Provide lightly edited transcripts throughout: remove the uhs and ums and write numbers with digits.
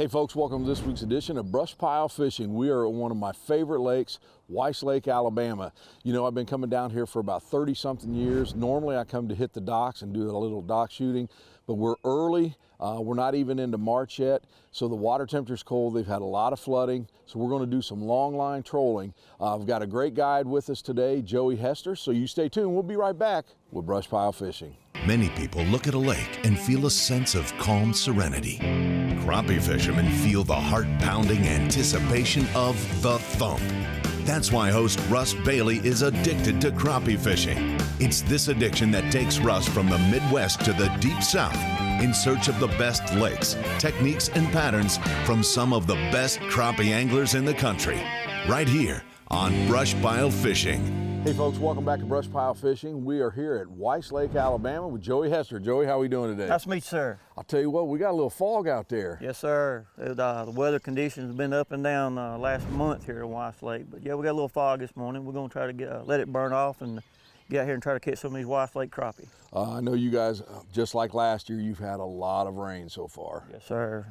Hey folks, welcome to this week's edition of BrushPile Fishing. We are at one of my favorite lakes, Weiss Lake, Alabama. You know, I've been coming down here for about 30 something years. Normally I come to hit the docks and do a little dock shooting, but we're early. We're not even into March yet, so the water temperature's cold. They've had a lot of flooding, so we're going to do some long line trolling. I've got a great guide with us today, Joey Hester, so you stay tuned. We'll be right back with BrushPile Fishing. Many people look at a lake and feel a sense of calm serenity. Crappie fishermen feel the heart-pounding anticipation of the thump. That's why host Russ Bailey is addicted to crappie fishing. It's this addiction that takes Russ from the Midwest to the Deep South in search of the best lakes, techniques, and patterns from some of the best crappie anglers in the country. Right here on BrushPile Fishing. Hey folks, welcome back to BrushPile Fishing. We are here at Weiss Lake, Alabama with Joey Hester. Joey, how are we doing today? Nice to meet you, sir. I'll tell you what, we got a little fog out there. Yes, sir. The weather conditions have been up and down last month here at Weiss Lake. But yeah, we got a little fog this morning. We're going to try to let it burn off and get out here and try to catch some of these Weiss Lake crappie. I know you guys, just like last year, you've had a lot of rain so far. Yes, sir.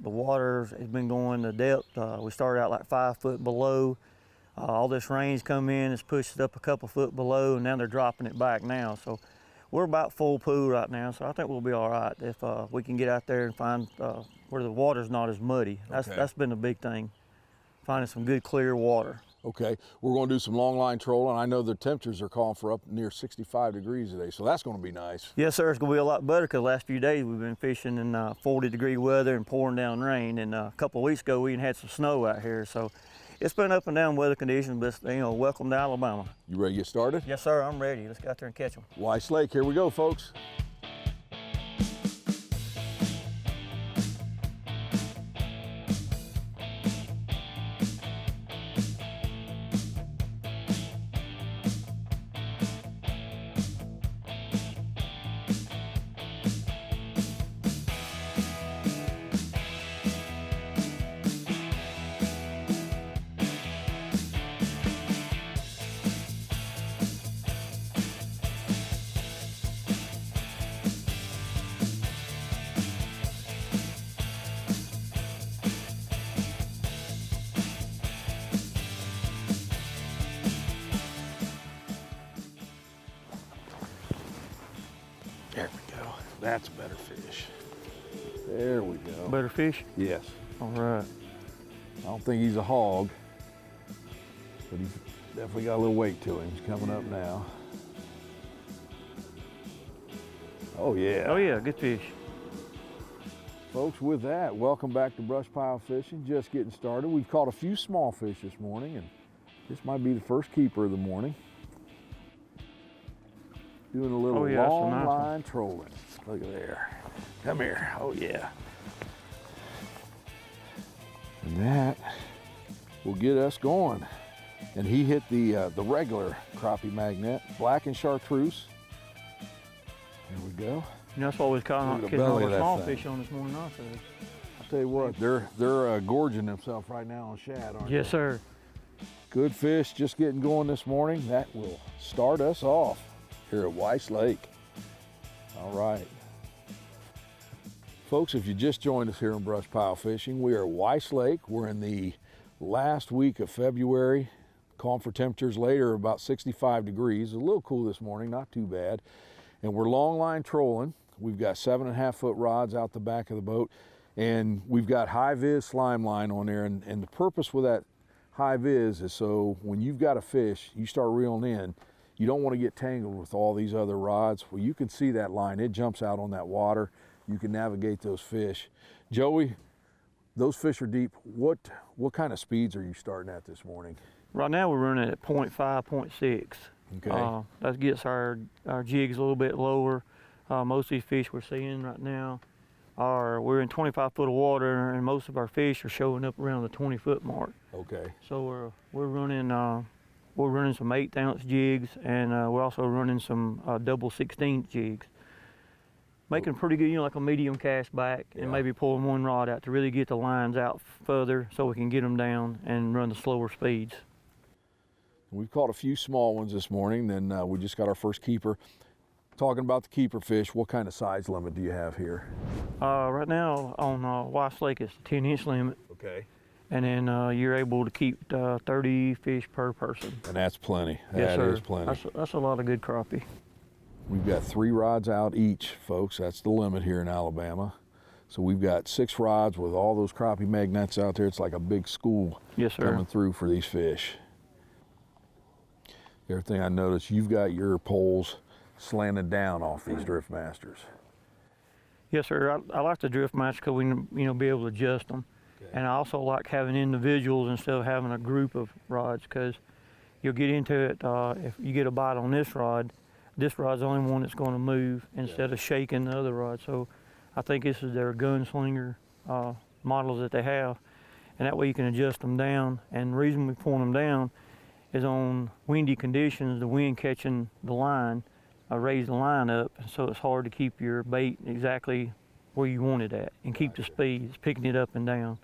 The water has been going to depth. We started out like 5 foot below. All this rain's come in, it's pushed it up a couple foot below, and now they're dropping it back now. So we're about full pool right now, so I think we'll be all right if we can get out there and find where the water's not as muddy. That's been the big thing, finding some good clear water. Okay, we're going to do some long line trolling. I know the temperatures are calling for up near 65 degrees today, so that's going to be nice. Yes, sir, it's going to be a lot better because the last few days we've been fishing in 40-degree weather and pouring down rain, and a couple of weeks ago we even had some snow out here. So it's been up and down weather conditions, but you know, welcome to Alabama. You ready to get started? Yes, sir, I'm ready. Let's get out there and catch them. Weiss Lake, here we go, folks. There we go. That's a better fish. There we go. Better fish? Yes. All right. I don't think he's a hog, but he's definitely got a little weight to him. He's coming up now. Oh yeah. Oh yeah, good fish. Folks, with that, welcome back to BrushPile Fishing. Just getting started. We've caught a few small fish this morning, and this might be the first keeper of the morning. Doing a little long line trolling. Look at there. Come here. Oh yeah. And that will get us going. And he hit the regular crappie magnet, black and chartreuse. There we go. And that's what we was catching all the small fish on this morning also. I'll tell you what, they're gorging themselves right now on shad, aren't they? Yes, sir. Good fish just getting going this morning. That will start us off here at Weiss Lake. All right. Folks, if you just joined us here on BrushPile Fishing, we are at Weiss Lake. We're in the last week of February. Calling for temperatures later about 65 degrees. A little cool this morning, not too bad. And we're long line trolling. We've got 7.5 foot rods out the back of the boat, and we've got high vis slime line on there. And the purpose with that high vis is so when you've got a fish, you start reeling in, you don't want to get tangled with all these other rods. Well, you can see that line. It jumps out on that water. You can navigate those fish. Joey, those fish are deep. What kind of speeds are you starting at this morning? Right now we're running at 0.5, 0.6. Okay. That gets our jigs a little bit lower. Most of these fish we're seeing right now we're in 25 foot of water, and most of our fish are showing up around the 20 foot mark. Okay. So we're running some 1/8 ounce jigs, and we're also running some double 16th jigs. Making pretty good, like a medium cast back, and maybe pulling one rod out to really get the lines out further so we can get them down and run the slower speeds. We've caught a few small ones this morning, then we just got our first keeper. Talking about the keeper fish, what kind of size limit do you have here? Right now on Weiss Lake, it's a 10-inch limit. Okay. And then you're able to keep 30 fish per person. And that's plenty. Yes, That sir. is plenty. That's a lot of good crappie. We've got 3 rods out each, folks. That's the limit here in Alabama. So we've got 6 rods with all those crappie magnets out there. It's like a big school Yes, sir. coming through for these fish. The other thing I noticed, you've got your poles slanted down off these drift masters. Yes, sir. I like the drift match because we be able to adjust them. Okay. And I also like having individuals instead of having a group of rods, because you'll get into it if you get a bite on this rod's the only one that's going to move instead of shaking the other rod. So I think this is their gunslinger models that they have, and that way you can adjust them down. And the reason we point them down is on windy conditions, the wind catching the line, raise the line up, and so it's hard to keep your bait exactly where you want it at and keep the speed. It's picking it up and down.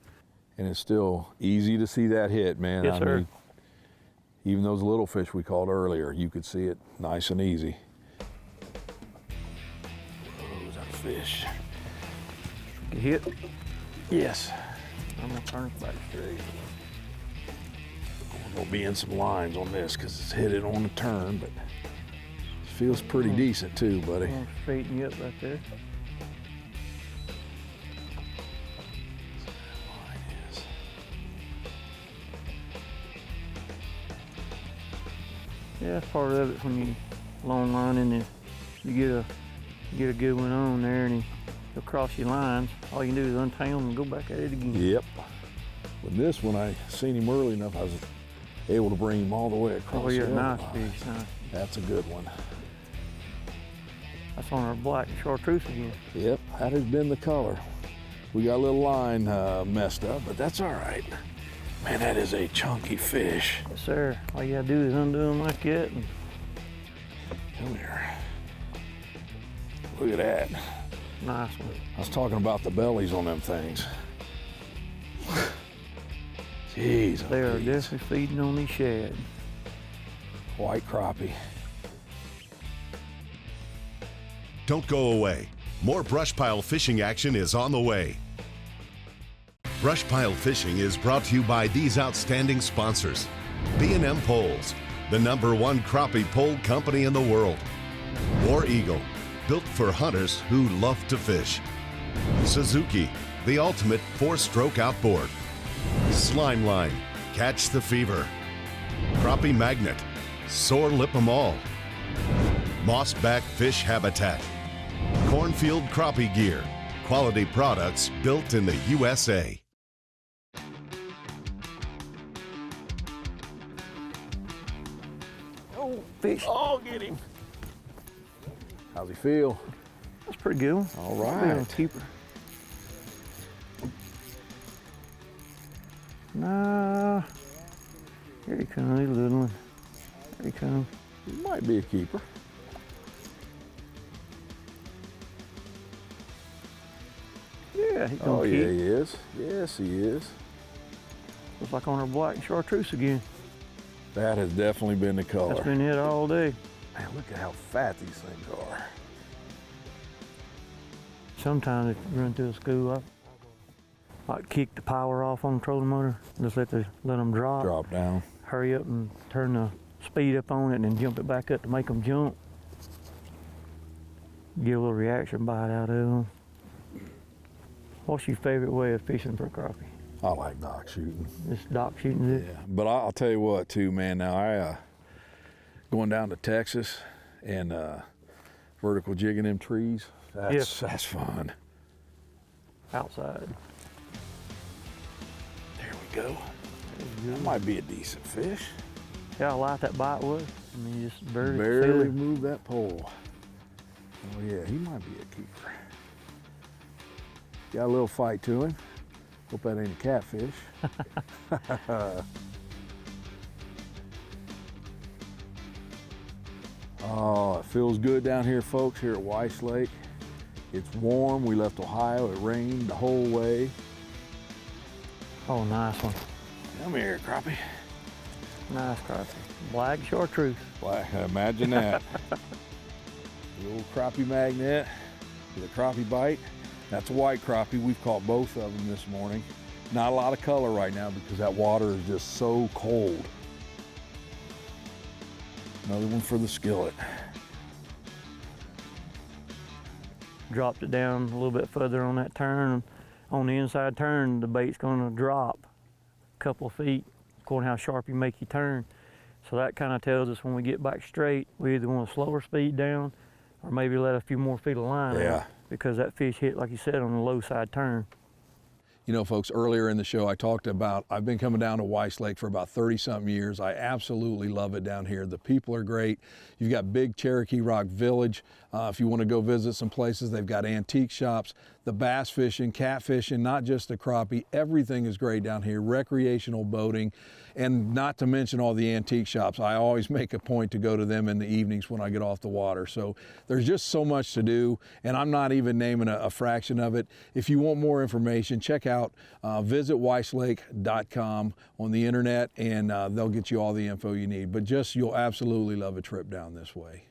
And it's still easy to see that hit, man. Yes, sir. Even those little fish we caught earlier, you could see it nice and easy. Oh, is that a fish? Get hit? Yes. I'm gonna turn it back straight. We're gonna be in some lines on this because it's hit it on the turn, but it feels pretty decent too, buddy. I'm gonna straighten you up right there. Yeah, that's part of it when you long line and you get a good one on there and he'll cross your lines. All you can do is untangle him and go back at it again. Yep. With this one, I seen him early enough, I was able to bring him all the way across. Oh yeah, the nice line. fish, nice. That's a good one. That's on our black chartreuse again. Yep, that has been the color. We got a little line messed up, but that's all right. Man, that is a chunky fish. Yes, sir. All you gotta do is undo them like that. And come here. Look at that. Nice one. I was talking about the bellies on them things. Jeez. They are definitely feeding on these shad. White crappie. Don't go away. More BrushPile fishing action is on the way. BrushPile Fishing is brought to you by these outstanding sponsors. B&M Poles, the #1 crappie pole company in the world. War Eagle, built for hunters who love to fish. Suzuki, the ultimate 4-stroke outboard. Slime Line, catch the fever. Crappie Magnet, sore lip 'em all. Mossback Fish Habitat. Cornfield Crappie Gear, quality products built in the USA. Oh, fish. Oh, get him. How's he feel? That's a pretty good one. All Pretty right. good keeper. Nah. Here he comes, he's a little one. Here he comes. He might be a keeper. Yeah, he's gonna Oh, keep. yeah, he is. Yes, he is. Looks like on our black chartreuse again. That has definitely been the color. That's been it all day. Man, look at how fat these things are. Sometimes if you run through a school, I like kick the power off on the trolling motor. Just let them drop. Drop down. Hurry up and turn the speed up on it and then jump it back up to make them jump. Get a little reaction bite out of them. What's your favorite way of fishing for crappie? I like dock shooting. Just dock shooting it? Yeah, but I'll tell you what too, man. Now I going down to Texas and vertical jigging them trees. That's fun. Outside. There we go. That might be a decent fish. See how light that bite was? I mean, you just barely Barely moved that pole. Oh yeah, he might be a keeper. Got a little fight to him. Hope that ain't a catfish. Oh, it feels good down here, folks, here at Weiss Lake. It's warm. We left Ohio. It rained the whole way. Oh, nice one. Come here, crappie. Nice crappie. Black chartreuse. Black, imagine that. The old crappie magnet with a crappie bite. That's a white crappie. We've caught both of them this morning. Not a lot of color right now because that water is just so cold. Another one for the skillet. Dropped it down a little bit further on that turn. On the inside turn, the bait's gonna drop a couple of feet, according to how sharp you make your turn. So that kind of tells us when we get back straight, we either want to slow our speed down or maybe let a few more feet of line out, because that fish hit, like you said, on the low side turn. You know, folks, earlier in the show I talked about, I've been coming down to Weiss Lake for about 30-something years. I absolutely love it down here. The people are great. You've got big Cherokee Rock Village. If you want to go visit some places, they've got antique shops, the bass fishing, cat fishing, not just the crappie. Everything is great down here, recreational boating, and not to mention all the antique shops. I always make a point to go to them in the evenings when I get off the water. So there's just so much to do, and I'm not even naming a fraction of it. If you want more information, check out visit weisslake.com on the internet, and they'll get you all the info you need. But just, you'll absolutely love a trip down this way.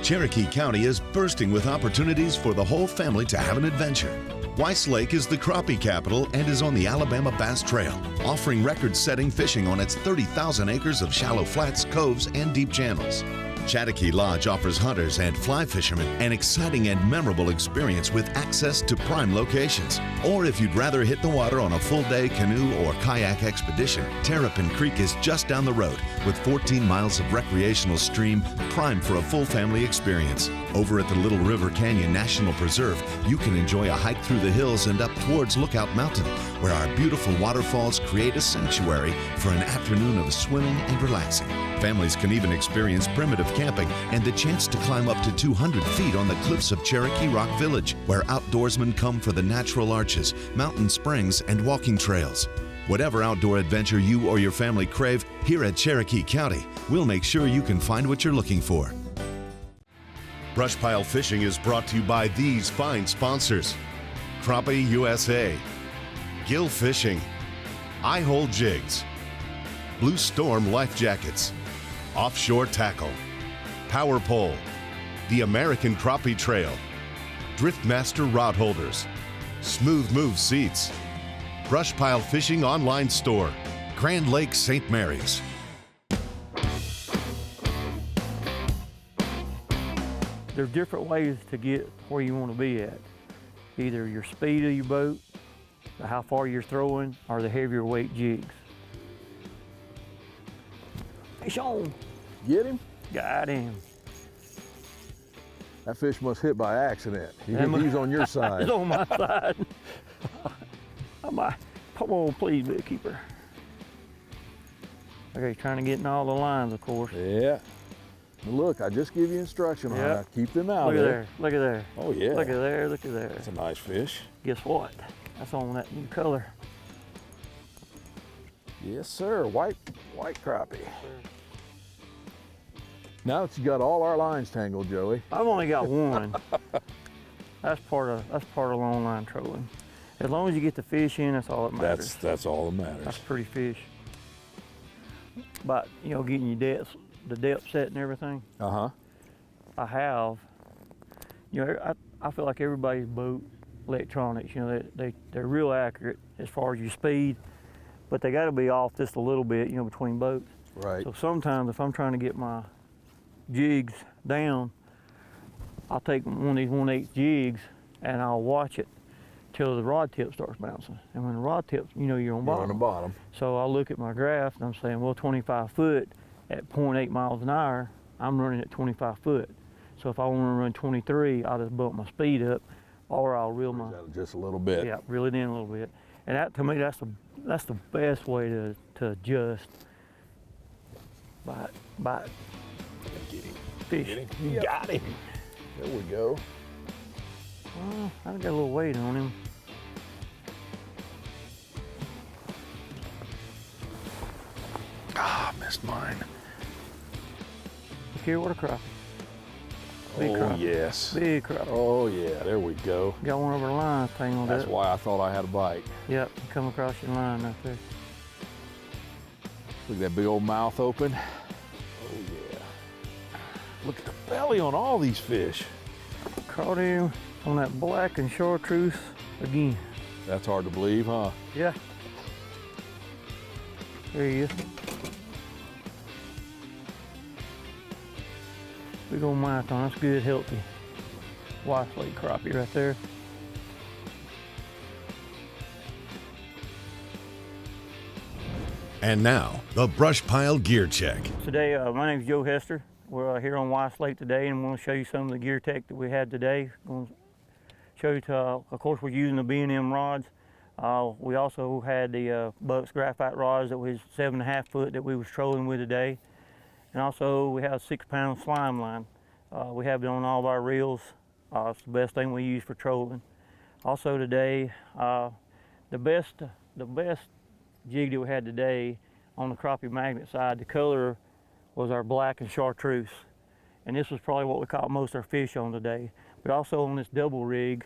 Cherokee County is bursting with opportunities for the whole family to have an adventure. Weiss Lake is the crappie capital and is on the Alabama Bass Trail, offering record-setting fishing on its 30,000 acres of shallow flats, coves, and deep channels. Chattahoochee Lodge offers hunters and fly fishermen an exciting and memorable experience with access to prime locations. Or if you'd rather hit the water on a full-day canoe or kayak expedition, Terrapin Creek is just down the road with 14 miles of recreational stream, prime for a full family experience. Over at the Little River Canyon National Preserve, you can enjoy a hike through the hills and up towards Lookout Mountain, where our beautiful waterfalls create a sanctuary for an afternoon of swimming and relaxing. Families can even experience primitive camping and the chance to climb up to 200 feet on the cliffs of Cherokee Rock Village, where outdoorsmen come for the natural arches, mountain springs, and walking trails. Whatever outdoor adventure you or your family crave, here at Cherokee County, we'll make sure you can find what you're looking for. BrushPile Fishing is brought to you by these fine sponsors: Crappie USA, Gill Fishing, I Hole Jigs, Blue Storm Life Jackets, Offshore Tackle, Power Pole, the American Crappie Trail, Driftmaster Rod Holders, Smooth Move Seats, BrushPile Fishing Online Store, Grand Lake St. Mary's. There's different ways to get where you want to be at. Either your speed of your boat, how far you're throwing, or the heavier weight jigs. Fish on. Get him? Got him. That fish must hit by accident. He's on your side. He's on my side. Come on, please, bit keeper. Okay, trying to get in all the lines, of course. Yeah. Look, I just give you instruction on how to keep them out Look there. at there, look at there. Oh yeah. Look at there, look at there. That's a nice fish. Guess what? That's on that new color. Yes, sir. White crappie. Now that you got all our lines tangled, Joey. I've only got one. That's part of long line trolling. As long as you get the fish in, that's all that matters. That's all that matters. That's pretty fish. But getting your depth, the depth set and everything. I have. I feel like everybody's boat electronics. They're real accurate as far as your speed, but they got to be off just a little bit. Between boats. Right. So sometimes if I'm trying to get my jigs down, I'll take one of these 1/8 jigs and I'll watch it till the rod tip starts bouncing. And when the rod tips, you're on bottom. You're on the bottom. So I'll look at my graph and I'm saying, well, 25 foot at 0.8 miles an hour, I'm running at 25 foot. So if I want to run 23, I'll just bump my speed up, or I'll reel my just a little bit. Yeah, reel it in a little bit. And that, to me, that's the best way to adjust. Bite. Get him. Fish. Get him. You got him. There we go. Well, I've got a little weight on him. Ah, missed mine. Look here, what a crappie. Big Oh, crappie. yes. Big crappie. Oh, yeah, there we go. Got one of our lines tangled up. That's why I thought I had a bite. Yep, come across your line right there. Look at that big old mouth open. Oh, yeah. Look at the belly on all these fish. Caught him on that black and chartreuse again. That's hard to believe, huh? Yeah. There he is. Big old marathon, that's good, healthy. Weiss Lake crappie right there. And now, the BrushPile Gear Check. Today, my name is Joe Hester. We're here on Weiss Lake today, and I'm going to show you some of the gear tech that we had today. I'm going to show you, of course, we're using the B&M rods. We also had the Bucks graphite rods that was 7.5 foot that we was trolling with today. And also we have a 6-pound slime line. We have it on all of our reels. It's the best thing we use for trolling. Also today, the best jig that we had today on the crappie magnet side, the color was our black and chartreuse. And this was probably what we caught most of our fish on today. But also on this double rig,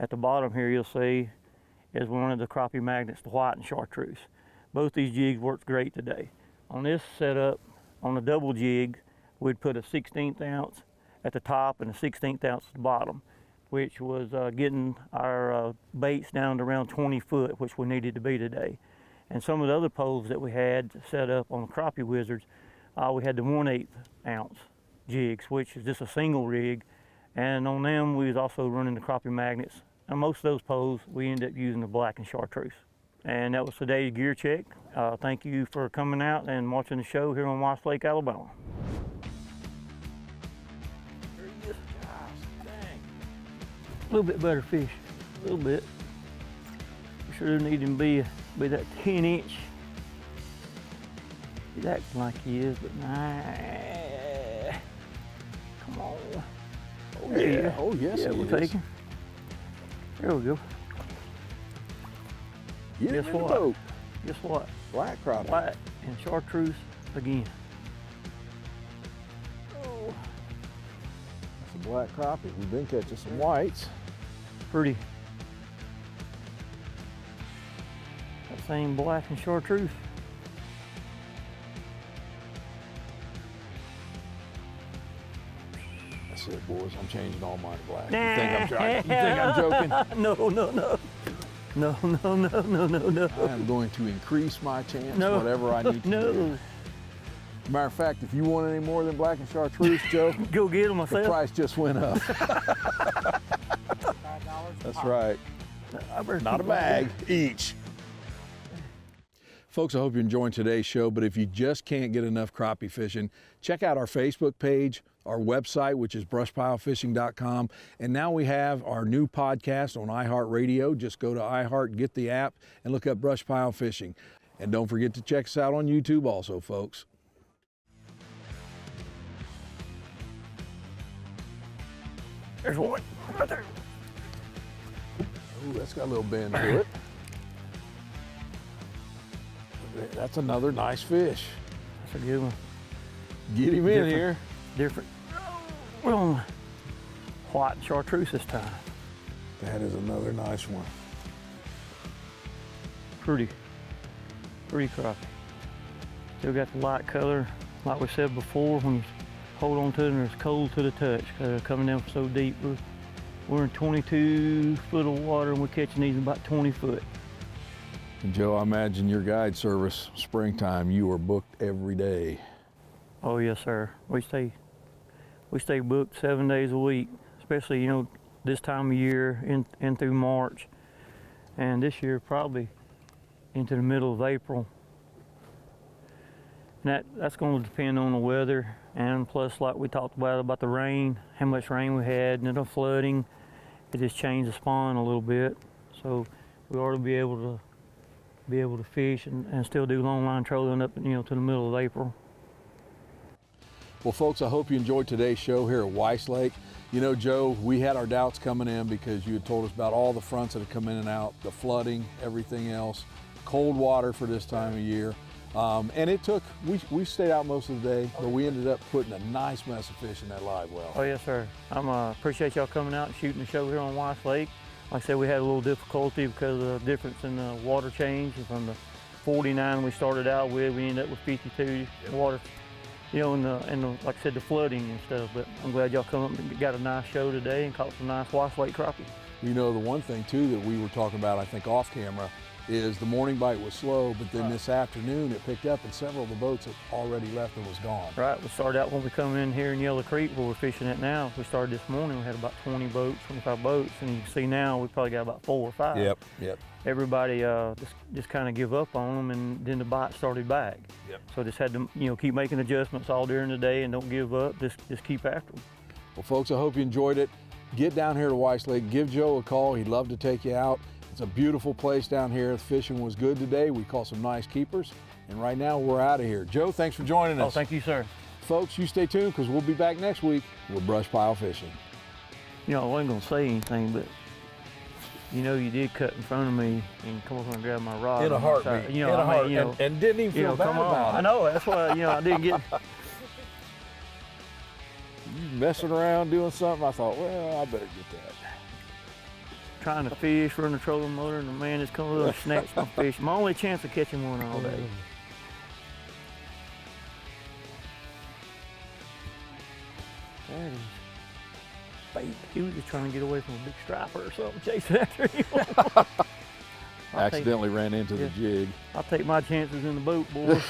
at the bottom here you'll see is one of the crappie magnets, the white and chartreuse. Both these jigs worked great today. On this setup, on the double jig, we'd put a 1/16 ounce at the top and a 1/16 ounce at the bottom, which was getting our baits down to around 20 foot, which we needed to be today. And some of the other poles that we had set up on the crappie wizards, we had the 1/8 ounce jigs, which is just a single rig. And on them, we was also running the crappie magnets. And most of those poles, we ended up using the black and chartreuse. And that was today's gear check. Thank you for coming out and watching the show here on Weiss Lake, Alabama. There he is. Gosh, dang. A little bit better fish, a little bit. We sure need him to be that 10-inch. He's acting like he is, but nah. Come on. Oh yeah, oh yes, yeah, we'll take him. There we go. Get him in the boat. Guess what? Black crappie. Black and chartreuse again. Oh. That's a black crappie. We've been catching some whites. Pretty. That same black and chartreuse. That's it, boys. I'm changing all mine to black. You think I'm joking? No. No. I am going to increase my chance, whatever I need to do. Matter of fact, if you want any more than black and chartreuse, Joe, go get them myself. The price just went up. That's right. Not a bag, each. Folks, I hope you're enjoying today's show, but if you just can't get enough crappie fishing, check out our Facebook page, our website, which is brushpilefishing.com, and now we have our new podcast on iHeartRadio. Just go to iHeart, get the app, and look up BrushPile Fishing. And don't forget to check us out on YouTube also, folks. There's one right there. Ooh, that's got a little bend to it. That's another nice fish. That's a good one. Get him in here. Different. We're on white and chartreuse this time. That is another nice one. Pretty crappie. Still got the light color. Like we said before, when you hold on to them, it's cold to the touch because they're coming down so deep. We're in 22 foot of water and we're catching these in about 20 foot. And Joe, I imagine your guide service, springtime, you are booked every day. Oh yes, sir. We stay booked 7 days a week, especially, you know, this time of year in through March. And this year probably into the middle of April. And that's going to depend on the weather, and plus, like we talked about the rain, how much rain we had, and the flooding. It just changed the spawn a little bit. So we ought to be able to fish and still do long line trolling up, you know, to the middle of April. Well, folks, I hope you enjoyed today's show here at Weiss Lake. You know, Joe, we had our doubts coming in because you had told us about all the fronts that had come in and out, the flooding, everything else, cold water for this time of year. And it took, we stayed out most of the day, but we ended up putting a nice mess of fish in that live well. Oh yes, sir. I appreciate y'all coming out and shooting the show here on Weiss Lake. Like I said, we had a little difficulty because of the difference in the water change from the 49 we started out with. We ended up with 52 water. you know, and like I said, the flooding and stuff. But I'm glad y'all come up and got a nice show today and caught some nice Weiss Lake crappie. You know, the one thing too that we were talking about, I think off camera, is the morning bite was slow, but then this afternoon it picked up and several of the boats had already left and was gone. Right, we started out when we come in here in Yellow Creek where we're fishing at now. We started this morning, we had about 20 boats, 25 boats, and you can see now we probably got about 4 or 5. Yep. Everybody just kind of give up on them, and then the bite started back. Yep. So just had to, you know, keep making adjustments all during the day and don't give up, just keep after them. Well, folks, I hope you enjoyed it. Get down here to Weiss Lake, give Joe a call. He'd love to take you out. It's a beautiful place down here. The fishing was good today. We caught some nice keepers. And right now we're out of here. Joe, thanks for joining us. Oh, thank you, sir. Folks, you stay tuned because we'll be back next week with Brush Pile Fishing. You know, I wasn't gonna say anything, but you know, you did cut in front of me and come over and grab my rod. In a heartbeat. You know, I mean, you know, and didn't even feel bad come on. about it. I know, that's why, you know, I didn't get. You messing around doing something, I thought, well, I better get that. Trying to fish, running the trolling motor, and the man just comes over and snatched my fish. My only chance of catching one all day. That is bait. He was just trying to get away from a big striper or something, chasing after him. Accidentally ran into the jig. I'll take my chances in the boat, boys.